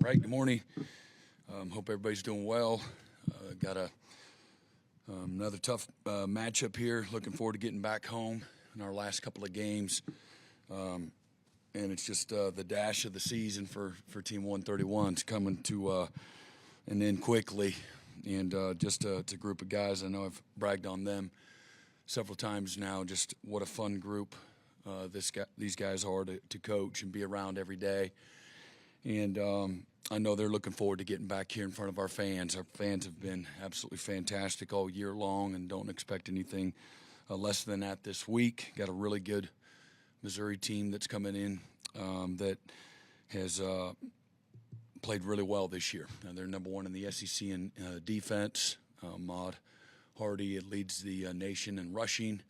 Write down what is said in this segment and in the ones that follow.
right, good morning. Hope everybody's doing well. Got another tough matchup here. Looking forward to getting back home in our last couple of games. And it's just the dash of the season for Team 131. It's coming to an end quickly. And just it's a group of guys. I know I've bragged on them several times now. Just what a fun group these guys are to coach and be around every day. And I know they're looking forward to getting back here in front of our fans. Our fans have been absolutely fantastic all year long and don't expect anything less than that this week. Got a really good Missouri team that's coming in that has played really well this year. They're number one in the SEC in defense. Maud Hardy leads the nation in rushing.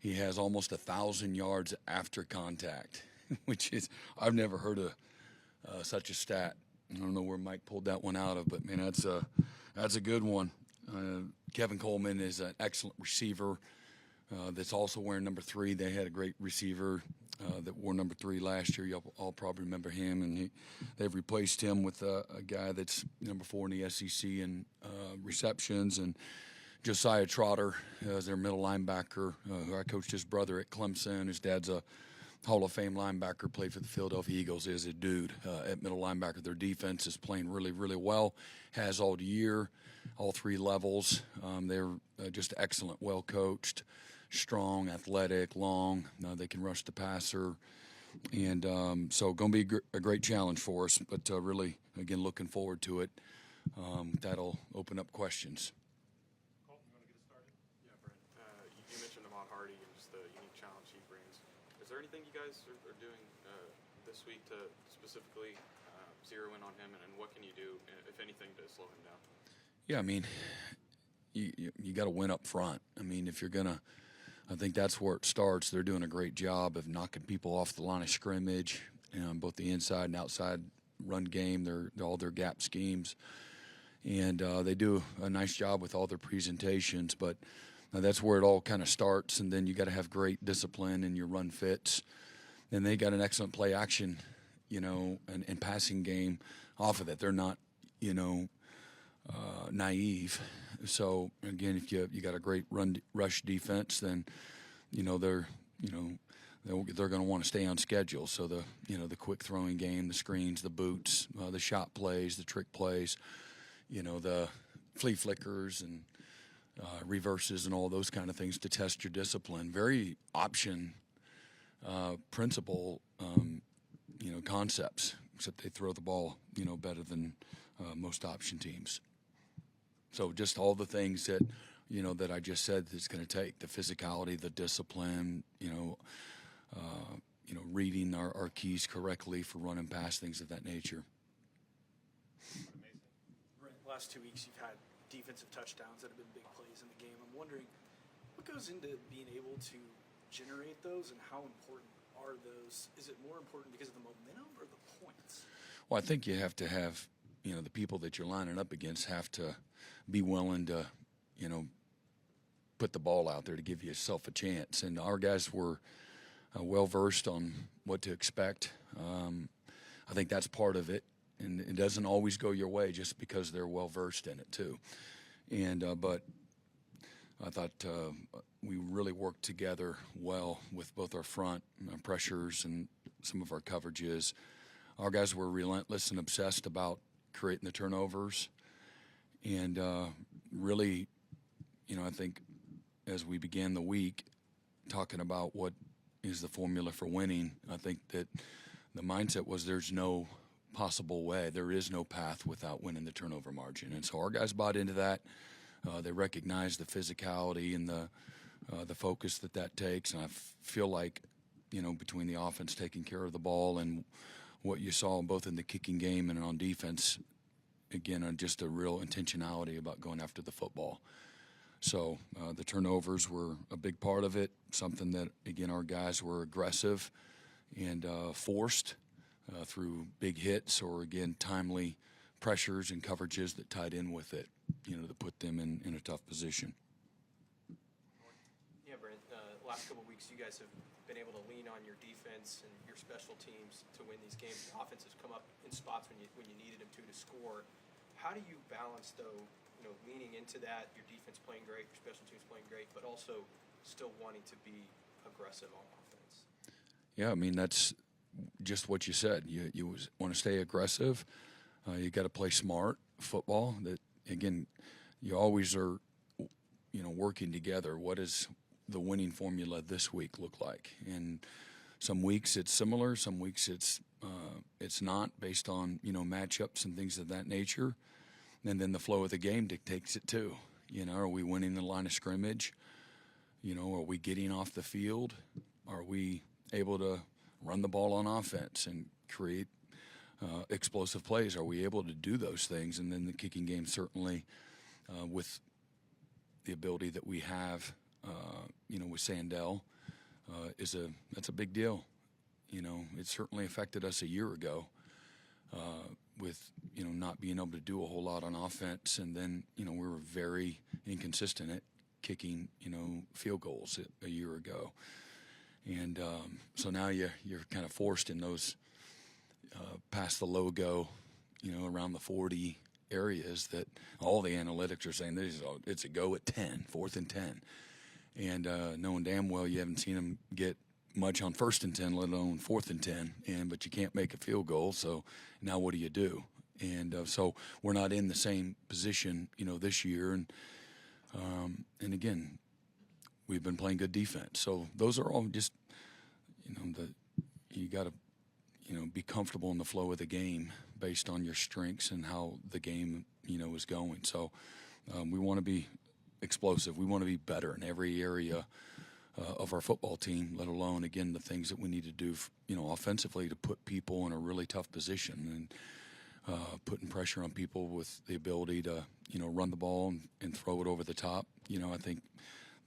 He has almost 1,000 yards after contact, which is I've never heard of such a stat. I don't know where Mike pulled that one out of, but man, that's a good one. Kevin Coleman is an excellent receiver that's also wearing number 3. They had a great receiver that wore number 3 last year. You all probably remember him, and they've replaced him with a guy that's number 4 in the SEC in receptions, and Josiah Trotter is their middle linebacker, who I coached his brother at Clemson. His dad's a Hall of Fame linebacker, played for the Philadelphia Eagles, is a dude at middle linebacker. Their defense is playing really, really well, has all year, all 3 levels. They're just excellent, well coached, strong, athletic, long. They can rush the passer. And so going to be a great challenge for us, but really, again, looking forward to it. That'll open up questions. Colton, you want to get us started? Yeah, Brent. You mentioned Ahmad Hardy and just the unique challenge he brings. Is there anything you guys are doing this week to specifically zero in on him, and what can you do, if anything, to slow him down? Yeah, I mean, you got to win up front. I mean, if you're going to, I think that's where it starts. They're doing a great job of knocking people off the line of scrimmage, both the inside and outside run game. All their gap schemes. And they do a nice job with all their presentations, but that's where it all kind of starts. And then you got to have great discipline in your run fits. And they got an excellent play action, and passing game off of that. They're not, naive. So again, if you got a great rush defense, then they're going to want to stay on schedule. So the quick throwing game, the screens, the boots, the shot plays, the trick plays, the flea flickers and reverses and all those kind of things to test your discipline. Very option principle, concepts, except they throw the ball, better than most option teams. So just all the things that, that I just said it's going to take, the physicality, the discipline, reading our keys correctly for run and pass, things of that nature. Amazing. Brent, last 2 weeks you've had defensive touchdowns that have been big plays in the game. I'm wondering what goes into being able to generate those, and how important are those? Is it more important because of the momentum or the points? Well, I think you have to have, the people that you're lining up against have to be willing to, put the ball out there to give yourself a chance. And our guys were well-versed on what to expect. I think that's part of it. And it doesn't always go your way just because they're well-versed in it too. And but I thought we really worked together well with both our front pressures and some of our coverages. Our guys were relentless and obsessed about creating the turnovers. And really, I think as we began the week talking about what is the formula for winning, I think that the mindset was there's no possible way. There is no path without winning the turnover margin. And so our guys bought into that. They recognized the physicality and the focus that takes. And I feel like, between the offense taking care of the ball and what you saw both in the kicking game and on defense, again, just a real intentionality about going after the football. So the turnovers were a big part of it, something that, again, our guys were aggressive and forced through big hits or, again, timely pressures and coverages that tied in with it, to put them in a tough position. Yeah, Brent, last couple of weeks you guys have been able to lean on your defense and your special teams to win these games. The offense has come up in spots when you needed them to score. How do you balance, though, leaning into that, your defense playing great, your special teams playing great, but also still wanting to be aggressive on offense? Yeah, I mean, that's just what you said. You want to stay aggressive. You got to play smart football. That, again, you always are, working together. What does the winning formula this week look like? And some weeks it's similar. Some weeks it's not, based on matchups and things of that nature. And then the flow of the game dictates it too. Are we winning the line of scrimmage? Are we getting off the field? Are we able to run the ball on offense and create explosive plays? Are we able to do those things? And then the kicking game, certainly, with the ability that we have, with Sandell, that's a big deal. It certainly affected us a year ago with not being able to do a whole lot on offense, and then we were very inconsistent at kicking field goals a year ago, and so now you're kind of forced in those past the logo, around the 40 areas that all the analytics are saying it's a go at 10, 4th and 10, and knowing damn well you haven't seen them get much on 1st and 10, let alone 4th and 10, but you can't make a field goal. So now what do you do? And so we're not in the same position, this year. And again, we've been playing good defense. So those are all just, you got to, be comfortable in the flow of the game based on your strengths and how the game, is going. So we want to be explosive. We want to be better in every area of our football team, let alone, again, the things that we need to do, offensively, to put people in a really tough position and putting pressure on people with the ability to, run the ball and throw it over the top. I think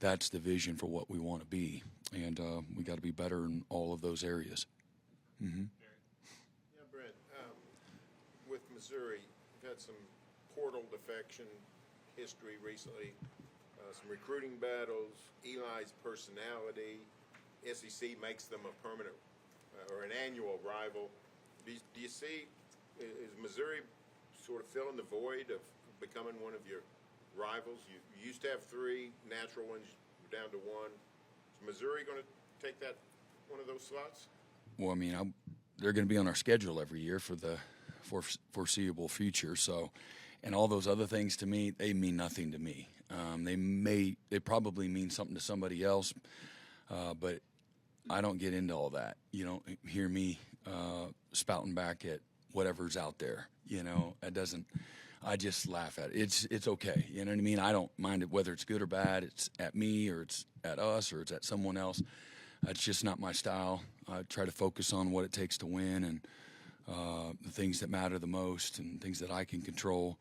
that's the vision for what we want to be, and we got to be better in all of those areas. Mm-hmm. Yeah, Brent, with Missouri, you've had some portal defection history recently. Some recruiting battles, Eli's personality. SEC makes them a permanent or an annual rival. Do you see, is Missouri sort of filling the void of becoming one of your rivals? You used to have 3 natural ones, you're down to 1. Is Missouri going to take that one of those slots? Well, I mean, they're going to be on our schedule every year for the foreseeable future. So, and all those other things, to me, they mean nothing to me. They probably mean something to somebody else, but I don't get into all that. You don't hear me spouting back at whatever's out there. It doesn't. I just laugh at it. It's okay. You know what I mean? I don't mind it whether it's good or bad. It's at me or it's at us or it's at someone else. That's just not my style. I try to focus on what it takes to win and the things that matter the most and things that I can control.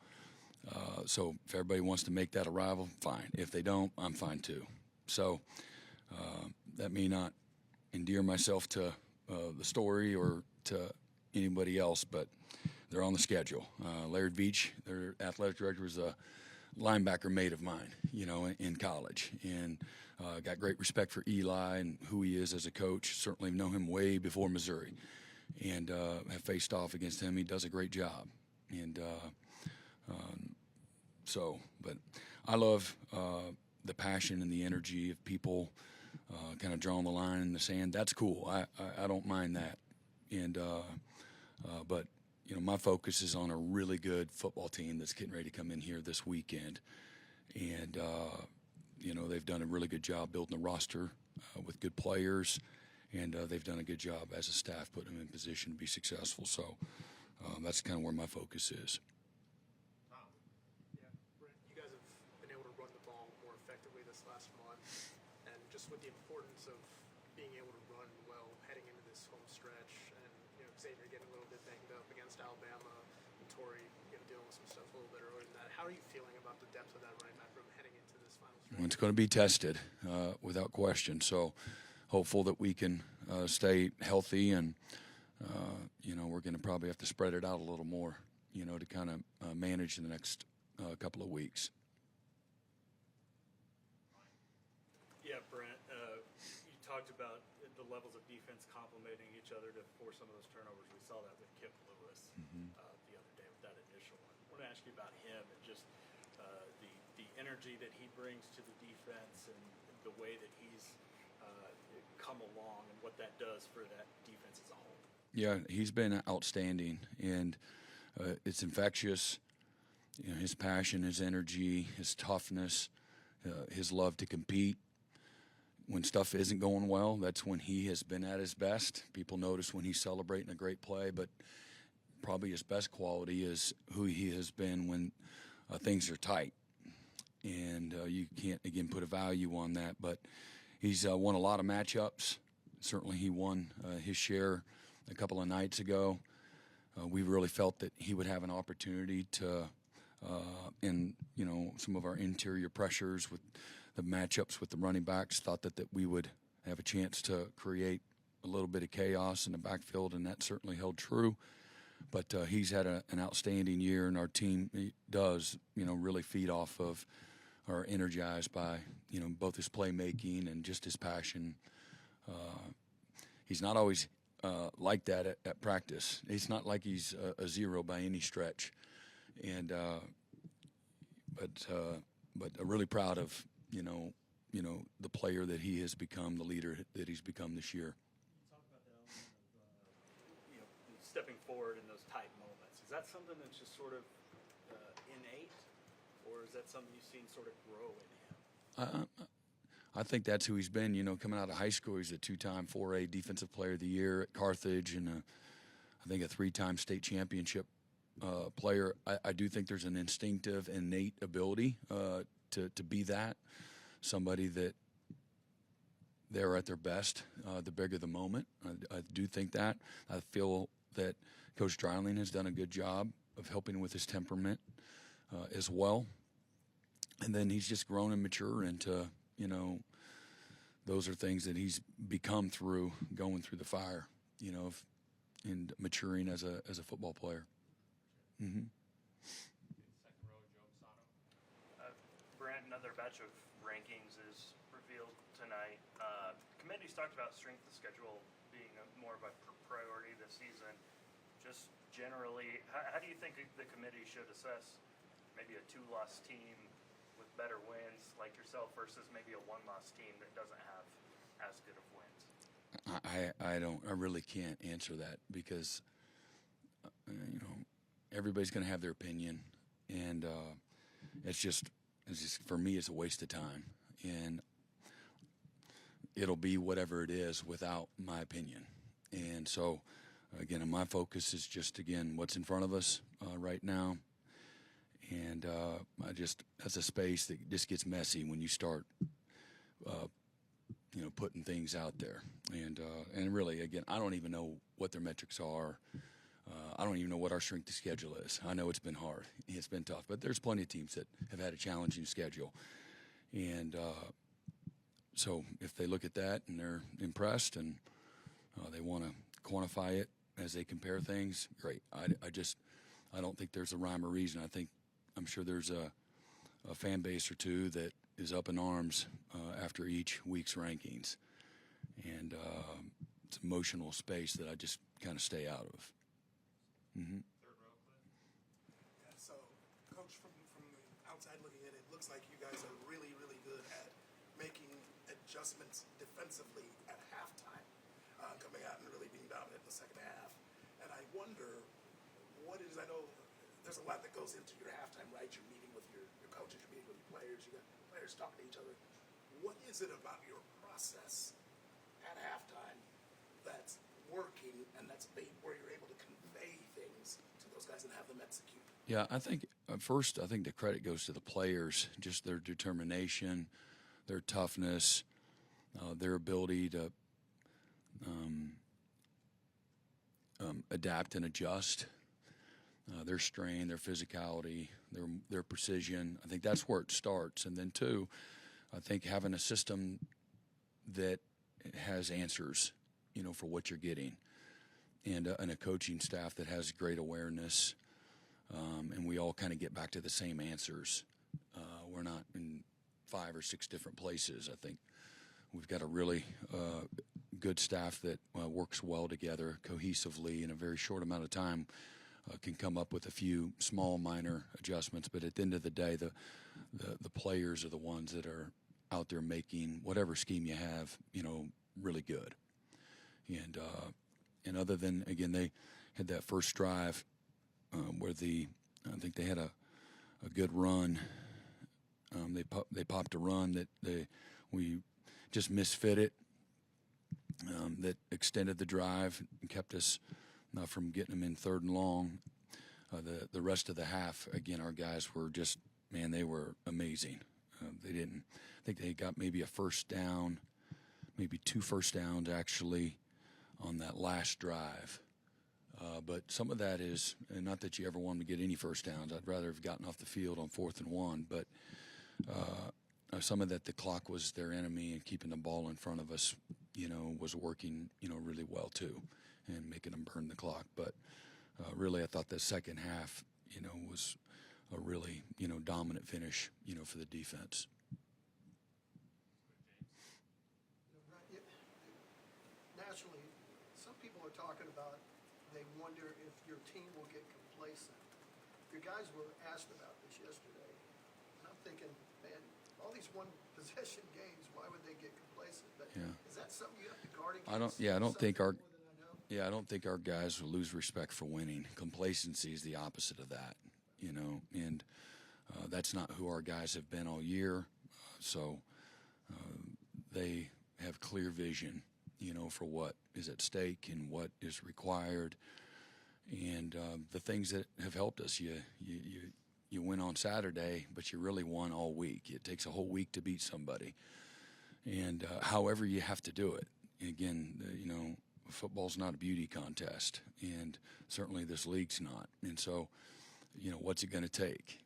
So if everybody wants to make that a rival, fine. If they don't, I'm fine too. So that may not endear myself to the story or to anybody else, but they're on the schedule. Laird Beach, their athletic director, was a linebacker mate of mine, in college, and got great respect for Eli and who he is as a coach. Certainly know him way before Missouri, and have faced off against him. He does a great job, and but I love the passion and the energy of people kind of drawing the line in the sand. That's cool. I don't mind that, and but my focus is on a really good football team that's getting ready to come in here this weekend, and they've done a really good job building a roster with good players, and they've done a good job as a staff putting them in position to be successful. So that's kind of where my focus is. Yeah, Brent, you guys have been able to run the ball more effectively this last month, and just with the importance of being able to run well heading into this home stretch, and Xavier getting a little bit banged up against Alabama, and Torrey dealing with some stuff a little bit earlier than that. How are you feeling about the depth of that running back room heading into this final stretch? Well, it's going to be tested without question. So hopeful that we can stay healthy, and we're going to probably have to spread it out a little more, to kind of manage the next couple of weeks. Yeah, Brent, you talked about the levels of defense complementing each other to force some of those turnovers. We saw that with Kip Lewis the other day with that initial one. I want to ask you about him and just the energy that he brings to the defense and the way that he's come along and what that does for that defense as a whole. Yeah, he's been outstanding, and it's infectious. You know, his passion, his energy, his toughness, his love to compete. When stuff isn't going well, that's when he has been at his best. People notice when he's celebrating a great play, but probably his best quality is who he has been when things are tight. And you can't, again, put a value on that, but he's won a lot of matchups. Certainly he won his share a couple of nights ago. We really felt that he would have an opportunity to, in some of our interior pressures with the matchups with the running backs, thought that we would have a chance to create a little bit of chaos in the backfield, and that certainly held true. But he's had an outstanding year, and our team does, really feed off of or energized by, both his playmaking and just his passion. He's not always like that at practice. It's not like he's a zero by any stretch, and but I'm really proud of the player that he has become, the leader that he's become this year. You talk about the element of stepping forward in those tight moments. Is that something that's just sort of innate, or is that something you've seen sort of grow in him? I think that's who he's been. Coming out of high school, he's a 2-time 4A Defensive Player of the Year at Carthage, and I think a 3-time state championship player. I do think there's an instinctive, innate ability to be that. Somebody that they're at their best, the bigger the moment. I do think that. I feel that Coach Dreiling has done a good job of helping with his temperament as well. And then he's just grown and matured into, those are things that he's become through going through the fire, and maturing as a football player. Mm-hmm. Second row, Joe Masano. Brent, another batch of rankings is revealed tonight. Committee's talked about strength of schedule being more of a priority this season. Just generally, how do you think the committee should assess maybe a 2-loss team with better wins like yourself versus maybe a 1-loss team that doesn't have as good of wins? I really can't answer that because everybody's going to have their opinion, and it's just for me it's a waste of time, and it'll be whatever it is without my opinion. And so again, my focus is just what's in front of us right now. And that's a space that just gets messy when you start, putting things out there. And really, again, I don't even know what their metrics are. I don't even know what our strength of schedule is. I know it's been hard. It's been tough. But there's plenty of teams that have had a challenging schedule. And so if they look at that and they're impressed and they want to quantify it as they compare things, great. I don't think there's a rhyme or reason. I'm sure there's a fan base or two that is up in arms after each week's rankings, and it's an emotional space that I just kind of stay out of. Mm-hmm. Third row, Cliff. Yeah, so, Coach, from the outside looking in, it looks like you guys are really, really good at making adjustments defensively at halftime, coming out and really being dominant in the second half. And I wonder, I know there's a lot that goes into your halftime, right? You're meeting with your coaches, you're meeting with your players, you got players talking to each other. What is it about your process at halftime that's working and that's where you're able to convey things to those guys and have them execute? Yeah, I think first, the credit goes to the players, just their determination, their toughness, their ability to adapt and adjust. Their strain, their physicality, their precision. I think that's where it starts. And then, two, I think having a system that has answers, for what you're getting, and a coaching staff that has great awareness, and we all kind of get back to the same answers. We're not in 5 or 6 different places. I think we've got a really good staff that works well together cohesively in a very short amount of time. Can come up with a few small minor adjustments, but at the end of the day, the players are the ones that are out there making whatever scheme you have, really good. And other than, again, they had that first drive where I think they had a good run. They popped a run that we just misfit it. That extended the drive and kept us from getting them in 3rd and long. The rest of the half, again, our guys were just, man, they were amazing. I think they got maybe a first down, maybe 2 first downs actually on that last drive. But some of that is, and not that you ever want to get any first downs. I'd rather have gotten off the field on 4th and 1. But some of that, the clock was their enemy, and keeping the ball in front of us, was working, really well too, and making them burn the clock. But really, I thought the second half, was a really, dominant finish, for the defense. Nationally, some people are talking about they wonder if your team will get complacent. Your guys were asked about this yesterday, and I'm thinking, man, all these one-possession games, why would they get complacent? But is that something you have to guard against? I don't think our guys will lose respect for winning. Complacency is the opposite of that, and that's not who our guys have been all year. So they have clear vision, for what is at stake and what is required, and the things that have helped us. You win on Saturday, but you really won all week. It takes a whole week to beat somebody, and however you have to do it. Again, football's not a beauty contest, and certainly this league's not. And so, what's it going to take?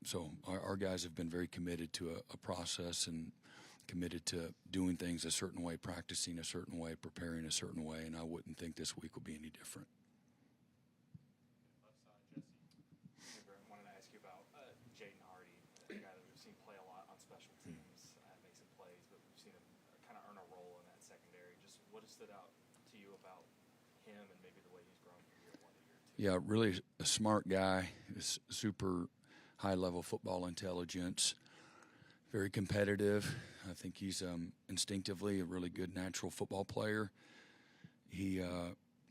So our guys have been very committed to a process and committed to doing things a certain way, practicing a certain way, preparing a certain way, and I wouldn't think this week will be any different. Hey, Brent, wanted to ask you about Jaden Hardy, a guy that we've seen play a lot on special teams, make some plays, but we've seen him kind of earn a role in that secondary. Just what has stood out to you about him and maybe the way he's grown from year 1 to year 2? Yeah, really a smart guy. Super high-level football intelligence. Very competitive. I think he's instinctively a really good natural football player. He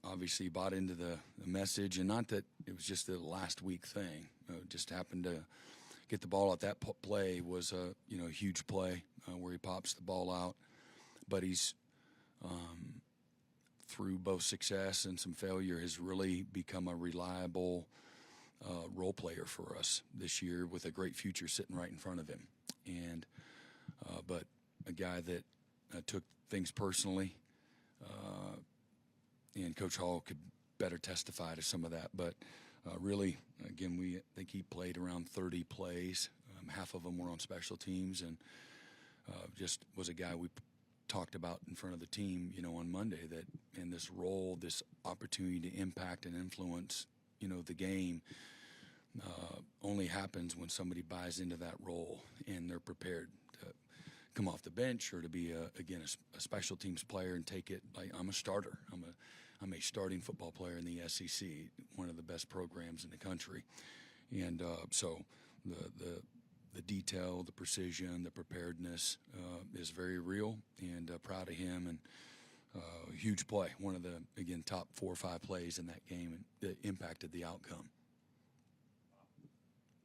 obviously bought into the message, and not that it was just the last week thing. Just happened to get the ball out. That play was a huge play where he pops the ball out. But he's through both success and some failure has really become a reliable role player for us this year, with a great future sitting right in front of him. And but a guy that took things personally, and Coach Hall could better testify to some of that. But really, again, I think he played around 30 plays. Half of them were on special teams, and just was a guy we talked about in front of the team, on Monday, that in this role, this opportunity to impact and influence, the game, only happens when somebody buys into that role and they're prepared to come off the bench or to be a special teams player and take it like, I'm a starter. I'm a starting football player in the SEC, one of the best programs in the country. And so the detail, the precision, the preparedness is very real, and proud of him. And huge play, one of the, again, top 4 or 5 plays in that game that impacted the outcome.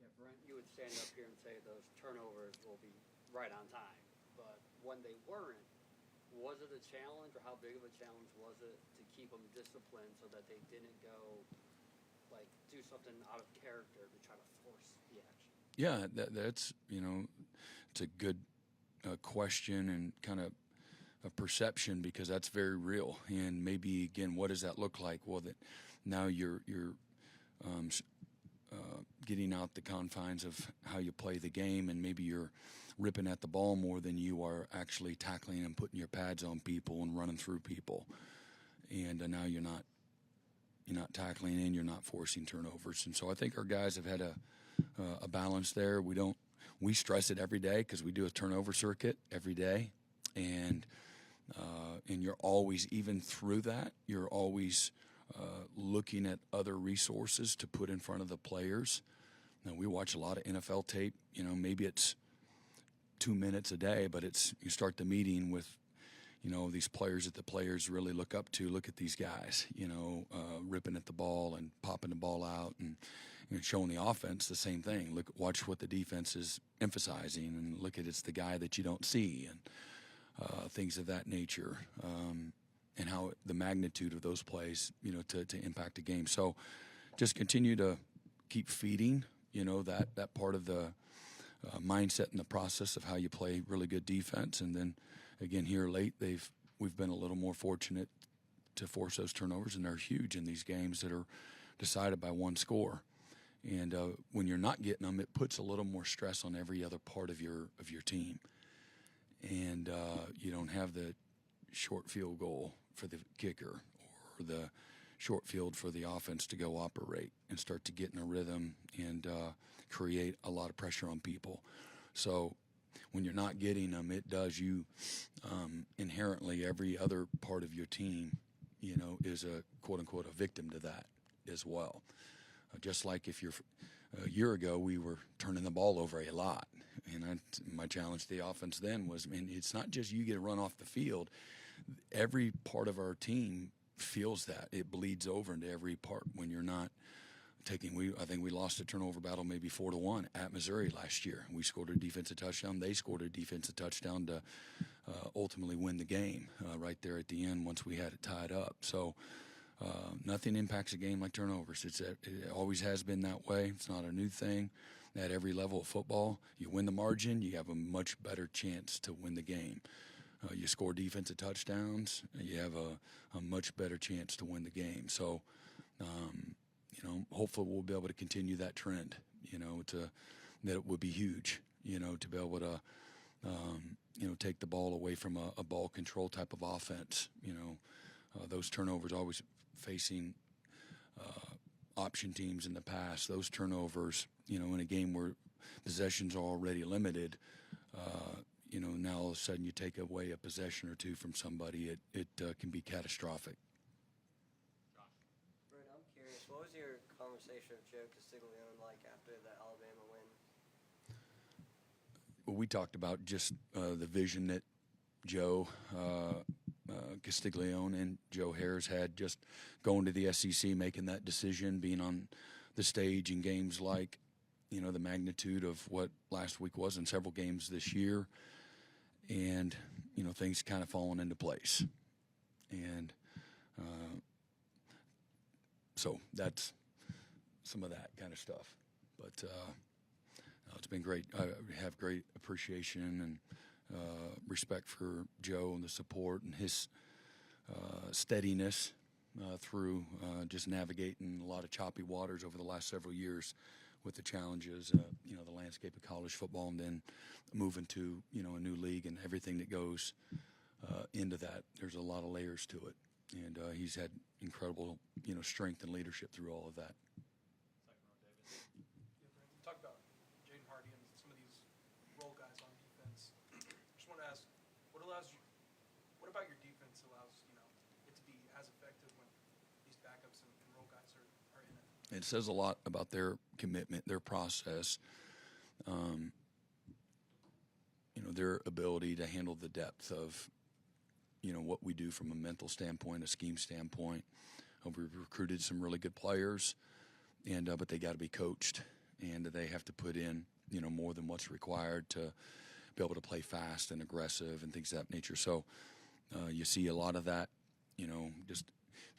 Yeah, Brent, you would stand up here and say those turnovers will be right on time, but when they weren't, was it a challenge, or how big of a challenge was it to keep them disciplined so that they didn't go, do something out of character to try to force the action? Yeah, that's, it's a good question and kind of a perception, because that's very real. And maybe, again, what does that look like? Well, that now you're getting out the confines of how you play the game, and maybe you're ripping at the ball more than you are actually tackling and putting your pads on people and running through people. And now you're not tackling and you're not forcing turnovers. And so I think our guys have had a balance there. We stress it every day because we do a turnover circuit every day. and you're always, even through that, you're always looking at other resources to put in front of the players. Now, we watch a lot of NFL tape. Maybe it's 2 minutes a day, but you start the meeting with, these players that the players really look up to. Look at these guys, ripping at the ball and popping the ball out, and showing the offense the same thing. Watch what the defense is emphasizing, and look at it's the guy that you don't see, and things of that nature, and how the magnitude of those plays, to impact a game. So just continue to keep feeding, that part of the mindset and the process of how you play really good defense. And then again, here late, we've been a little more fortunate to force those turnovers, and they're huge in these games that are decided by one score. And when you're not getting them, it puts a little more stress on every other part of your team. And you don't have the short field goal for the kicker, or the short field for the offense to go operate and start to get in a rhythm and create a lot of pressure on people. So when you're not getting them, it does you inherently, every other part of your team, is a quote-unquote a victim to that as well. Just like if a year ago, we were turning the ball over a lot. And my challenge to the offense then was, it's not just you get a run off the field. Every part of our team feels that. It bleeds over into every part when you're not taking. I think we lost a turnover battle maybe 4-1 at Missouri last year. We scored a defensive touchdown. They scored a defensive touchdown to ultimately win the game right there at the end once we had it tied up. So nothing impacts a game like turnovers. It always has been that way. It's not a new thing. At every level of football, you win the margin, you have a much better chance to win the game. You score defensive touchdowns, you have a much better chance to win the game. So, hopefully we'll be able to continue that trend, that it would be huge, to be able to, take the ball away from a ball control type of offense. Those turnovers, always facing option teams in the past, those turnovers, in a game where possessions are already limited, now all of a sudden you take away a possession or two from somebody, it can be catastrophic. Brent, I'm curious, what was your conversation with Joe Castiglione like after the Alabama win? Well, we talked about just the vision that Joe Castiglione and Joe Harris had, just going to the SEC, making that decision, being on the stage in games like, the magnitude of what last week was in several games this year, and, things kind of falling into place. And so that's some of that kind of stuff. But it's been great. I have great appreciation and respect for Joe and the support and his steadiness through just navigating a lot of choppy waters over the last several years with the challenges, the landscape of college football, and then moving to, a new league and everything that goes into that. There's a lot of layers to it. And he's had incredible, strength and leadership through all of that. Talk about Jaden Hardy and some of these role guys on defense. Just want to ask, what about your defense allows it to be as effective when these backups and role guys are in it? It says a lot about their commitment, their process, their ability to handle the depth of, what we do from a mental standpoint, a scheme standpoint. We've recruited some really good players, and but they got to be coached, and they have to put in, more than what's required to be able to play fast and aggressive and things of that nature. So you see a lot of that,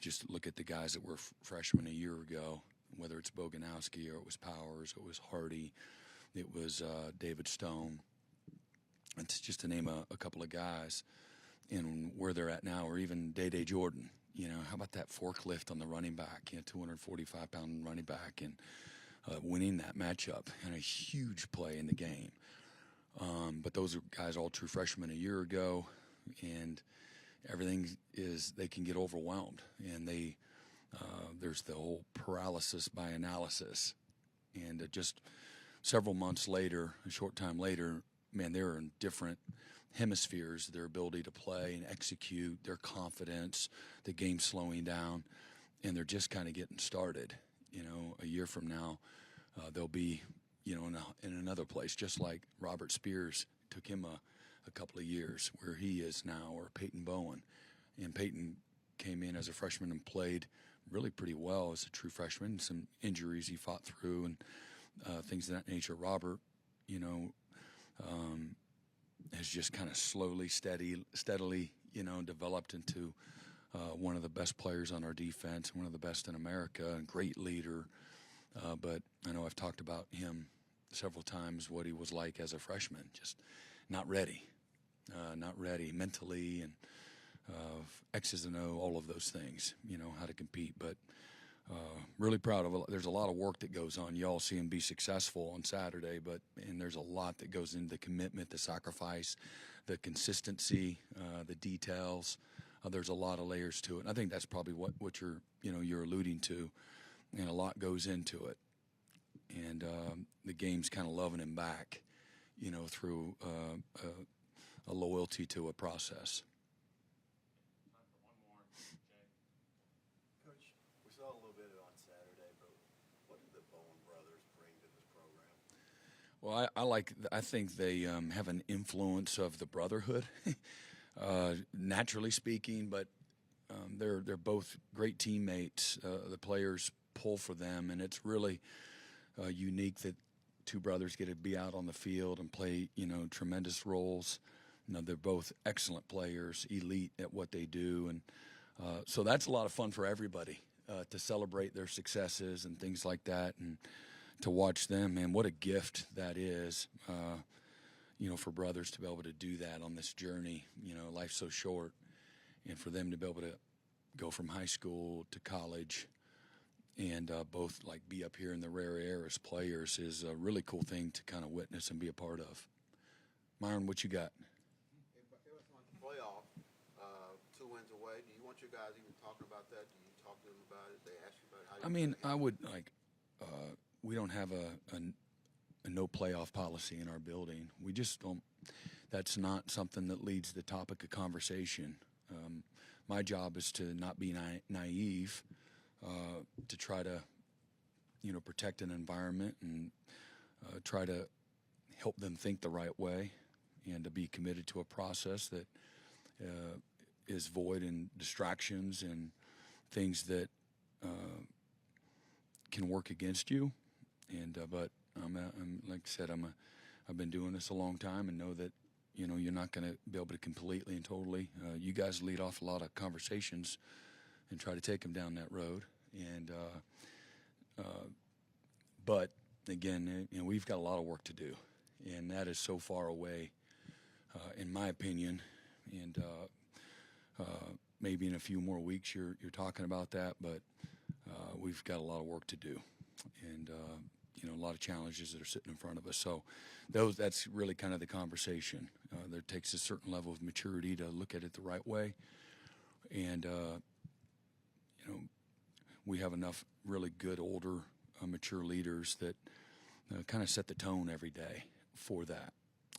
just look at the guys that were freshmen a year ago, whether it's Boganowski or it was Powers, it was Hardy, it was David Stone. It's just to name a couple of guys, and where they're at now, or even Day Jordan. How about that forklift on the running back, 245-pound running back, and winning that matchup, and a huge play in the game. But those are guys all true freshmen a year ago, and everything is, they can get overwhelmed, and there's the whole paralysis by analysis. And just several months later, a short time later, man, they're in different hemispheres, their ability to play and execute, their confidence, the game slowing down, and they're just kind of getting started. You know, a year from now, they'll be, you know, in another place, just like Robert Spears took him a couple of years where he is now, or Peyton Bowen. And Peyton came in as a freshman and played really pretty well as a true freshman. Some injuries he fought through and things of that nature. Robert, you know, has just kind of steadily, you know, developed into one of the best players on our defense, one of the best in America, a great leader. But I know I've talked about him several times, what he was like as a freshman, just not ready mentally, and X's and O, all of those things, you know, how to compete. But really proud of it. There's a lot of work that goes on. You all see him be successful on Saturday, and there's a lot that goes into the commitment, the sacrifice, the consistency, the details. There's a lot of layers to it. And I think that's probably what you're alluding to, and a lot goes into it. And the game's kind of loving him back, you know, through a loyalty to a process. Coach, we saw a little bit on Saturday, but what did the Bowen brothers bring to this program? Well, I think they have an influence of the brotherhood, naturally speaking, but they're both great teammates. The players pull for them, and it's really unique that two brothers get to be out on the field and play, you know, tremendous roles. You know, they're both excellent players, elite at what they do, and so that's a lot of fun for everybody to celebrate their successes and things like that, and to watch them. Man, what a gift that is, you know, for brothers to be able to do that on this journey. You know, life's so short, and for them to be able to go from high school to college and both like be up here in the rare air as players is a really cool thing to kind of witness and be a part of. Myron, what you got? Playoff, 2 wins away. Do you want your guys even talking about that? Do you talk to them about it? They ask you about it? I mean, I would like. We don't have a no playoff policy in our building. We just don't. That's not something that leads the topic of conversation. My job is to not be naive, to try to, you know, protect an environment and try to help them think the right way, and to be committed to a process that is void in distractions and things that can work against you. And but I'm like I said, I've been doing this a long time, and know that, you know, you're not going to be able to completely and totally. You guys lead off a lot of conversations and try to take them down that road. And but again, you know, we've got a lot of work to do, and that is so far away, in my opinion. And maybe in a few more weeks you're talking about that, but we've got a lot of work to do, and you know, a lot of challenges that are sitting in front of us. So that's really kind of the conversation. There takes a certain level of maturity to look at it the right way, and you know, we have enough really good older mature leaders that kind of set the tone every day for that.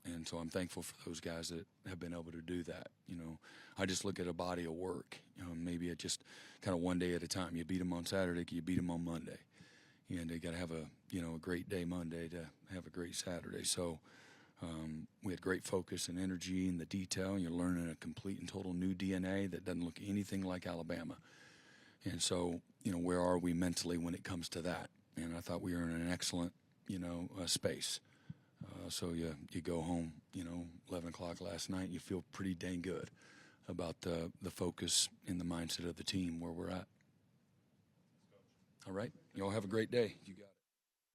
And so I'm thankful for those guys that have been able to do that. You know, I just look at a body of work. You know, maybe it just kind of one day at a time. You beat them on Saturday, you beat them on Monday, and they got to have a great day Monday to have a great Saturday. So we had great focus and energy in the detail. You're learning a complete and total new DNA that doesn't look anything like Alabama. And so, you know, where are we mentally when it comes to that? And I thought we were in an excellent, you know, space. So you go home, you know, 11 o'clock last night, and you feel pretty dang good about the focus and the mindset of the team where we're at. All right. You all have a great day. You got it.